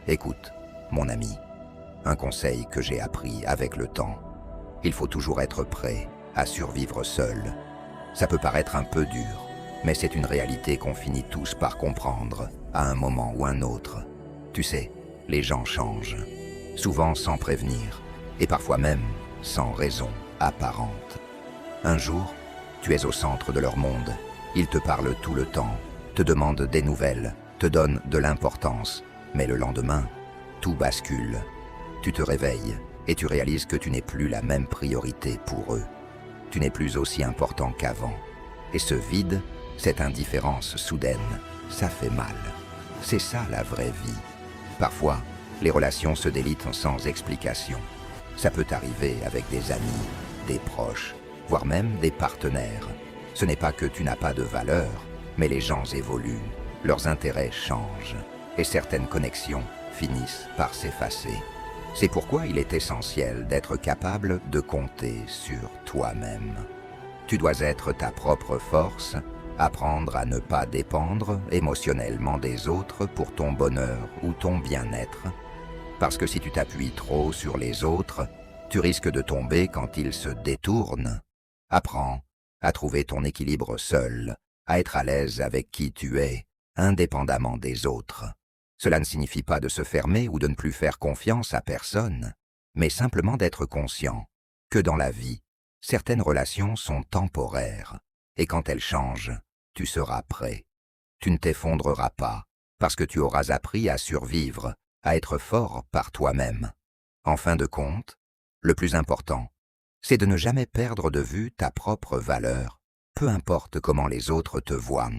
Écoute, mon ami, un conseil que j'ai appris avec le temps. Il faut toujours être prêt à survivre seul. Ça peut paraître un peu dur, mais c'est une réalité qu'on finit tous par comprendre à un moment ou un autre. Tu sais, les gens changent, souvent sans prévenir, et parfois même sans raison apparente. Un jour, tu es au centre de leur monde. Ils te parlent tout le temps, te demandent des nouvelles, te donnent de l'importance. Mais le lendemain, tout bascule. Tu te réveilles et tu réalises que tu n'es plus la même priorité pour eux. Tu n'es plus aussi important qu'avant. Et ce vide, cette indifférence soudaine, ça fait mal. C'est ça la vraie vie. Parfois, les relations se délitent sans explication. Ça peut arriver avec des amis, des proches, voire même des partenaires. Ce n'est pas que tu n'as pas de valeur, mais les gens évoluent, leurs intérêts changent, et certaines connexions finissent par s'effacer. C'est pourquoi il est essentiel d'être capable de compter sur toi-même. Tu dois être ta propre force, apprendre à ne pas dépendre émotionnellement des autres pour ton bonheur ou ton bien-être. Parce que si tu t'appuies trop sur les autres, tu risques de tomber quand ils se détournent. Apprends à trouver ton équilibre seul, à être à l'aise avec qui tu es, indépendamment des autres. Cela ne signifie pas de se fermer ou de ne plus faire confiance à personne, mais simplement d'être conscient que dans la vie, certaines relations sont temporaires, et quand elles changent, tu seras prêt. Tu ne t'effondreras pas, parce que tu auras appris à survivre, à être fort par toi-même. En fin de compte, le plus important, c'est de ne jamais perdre de vue ta propre valeur, peu importe comment les autres te voient.